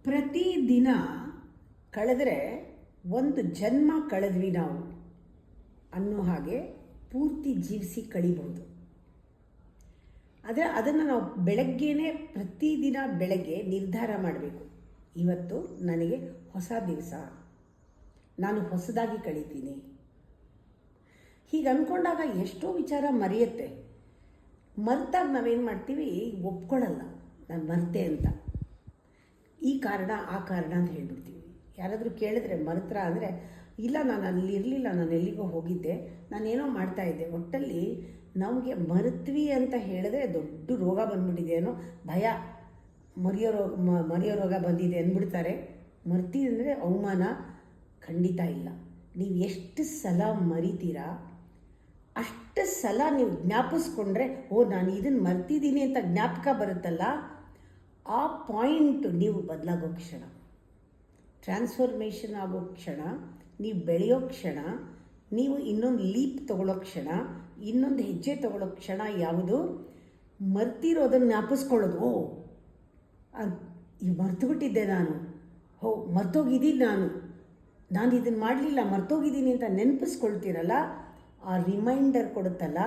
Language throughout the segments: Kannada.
ಪ್ರತಿದಿನ ಕಳೆದರೆ ಒಂದು ಜನ್ಮ ಕಳೆದ್ವಿ ನಾವು ಅನ್ನೋ ಹಾಗೆ ಪೂರ್ತಿ ಜೀವಿಸಿ ಕಳಿಬಹುದು. ಆದರೆ ಅದನ್ನು ನಾವು ಬೆಳಗ್ಗೆನೇ ಪ್ರತಿದಿನ ಬೆಳಗ್ಗೆ ನಿರ್ಧಾರ ಮಾಡಬೇಕು. ಇವತ್ತು ನನಗೆ ಹೊಸ ದಿವಸ, ನಾನು ಹೊಸದಾಗಿ ಕಳೀತೀನಿ. ಹೀಗೆ ಅಂದ್ಕೊಂಡಾಗ ಎಷ್ಟೋ ವಿಚಾರ ಮರೆಯುತ್ತೆ. ಮರೆತಾಗ ನಾವೇನು ಮಾಡ್ತೀವಿ, ಒಪ್ಕೊಳ್ಳಲ್ಲ ನಾನು ಮರೆತೆ ಅಂತ. ಈ ಕಾರಣ ಆ ಕಾರಣ ಅಂತ ಹೇಳ್ಬಿಡ್ತೀವಿ. ಯಾರಾದರೂ ಕೇಳಿದ್ರೆ ಮರೆತ್ರ ಅಂದರೆ, ಇಲ್ಲ ನಾನು ಅಲ್ಲಿ ಇರಲಿಲ್ಲ, ನಾನು ಎಲ್ಲಿಗೋ ಹೋಗಿದ್ದೆ, ನಾನೇನೋ ಮಾಡ್ತಾಯಿದ್ದೆ. ಒಟ್ಟಲ್ಲಿ ನಮಗೆ ಮರೆತ್ವಿ ಅಂತ ಹೇಳಿದ್ರೆ ದೊಡ್ಡ ರೋಗ ಬಂದ್ಬಿಟ್ಟಿದೆ ಅನ್ನೋ ಭಯ, ಮರೆಯೋ ರೋಗ ಬಂದಿದೆ ಅಂದ್ಬಿಡ್ತಾರೆ. ಮರ್ತೀವಿ ಅಂದರೆ ಅವಮಾನ ಖಂಡಿತ ಇಲ್ಲ. ನೀವು ಎಷ್ಟು ಸಲ ಮರಿತೀರಾ ಅಷ್ಟು ಸಲ ನೀವು ಜ್ಞಾಪಿಸ್ಕೊಂಡ್ರೆ, ನಾನು ಇದನ್ನು ಮರ್ತಿದ್ದೀನಿ ಅಂತ ಜ್ಞಾಪಕ ಬರುತ್ತಲ್ಲ, ಆ ಪಾಯಿಂಟ್ ನೀವು ಬದಲಾಗೋ ಕ್ಷಣ, ಟ್ರಾನ್ಸ್ಫಾರ್ಮೇಷನ್ ಆಗೋ ಕ್ಷಣ, ನೀವು ಬೆಳೆಯೋ ಕ್ಷಣ, ನೀವು ಇನ್ನೊಂದು ಲೀಪ್ ತೊಗೊಳ್ಳೋ ಕ್ಷಣ, ಇನ್ನೊಂದು ಹೆಜ್ಜೆ ತೊಗೊಳ್ಳೋ ಕ್ಷಣ ಯಾವುದು? ಮರ್ತಿರೋದನ್ನು ಜ್ಞಾಪಿಸ್ಕೊಳ್ಳೋದು. ಮರ್ತುಬಿಟ್ಟಿದ್ದೆ ನಾನು, ಮರ್ತೋಗಿದ್ದೀನಿ ನಾನು ಇದನ್ನು ಮಾಡಲಿಲ್ಲ, ಮರ್ತೋಗಿದ್ದೀನಿ ಅಂತ ನೆನಪಿಸ್ಕೊಳ್ತೀರಲ್ಲ, ಆ ರಿಮೈಂಡರ್ ಕೊಡುತ್ತಲ್ಲ,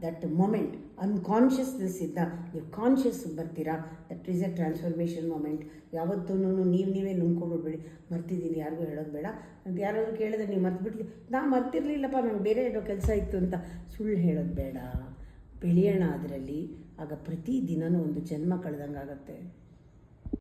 ದಟ್ ಮೊಮೆಂಟ್ ಅನ್ಕಾನ್ಷಿಯಸ್ನೆಸ್ಸಿಂದ ನೀವು ಕಾನ್ಷಿಯಸ್ಗೆ ಬರ್ತೀರಾ. That is A transformation moment. ಯಾವತ್ತೂ ನೀವೇ ನುಂಗ್ಕೊಂಡ್ಬಿಡ್ಬೇಡಿ, ಮರ್ತಿದ್ದೀನಿ, ಯಾರಿಗೂ ಹೇಳೋದು ಬೇಡ ಅಂತ. ಯಾರಾದರೂ ಕೇಳಿದ್ರೆ ನೀವು ಮರ್ತ್ಬಿಟ್ಟು, ನಾನು ಮರ್ತಿರ್ಲಿಲ್ಲಪ್ಪ, ನಂಗೆ ಬೇರೆ ಏನೋ ಕೆಲಸ ಇತ್ತು ಅಂತ ಸುಳ್ಳು ಹೇಳೋದು ಬೇಡ. ಬೆಳೆಯೋಣ ಅದರಲ್ಲಿ. ಆಗ ಪ್ರತಿದಿನವೂ ಒಂದು ಜನ್ಮ ಕಳೆದಂಗಾಗತ್ತೆ.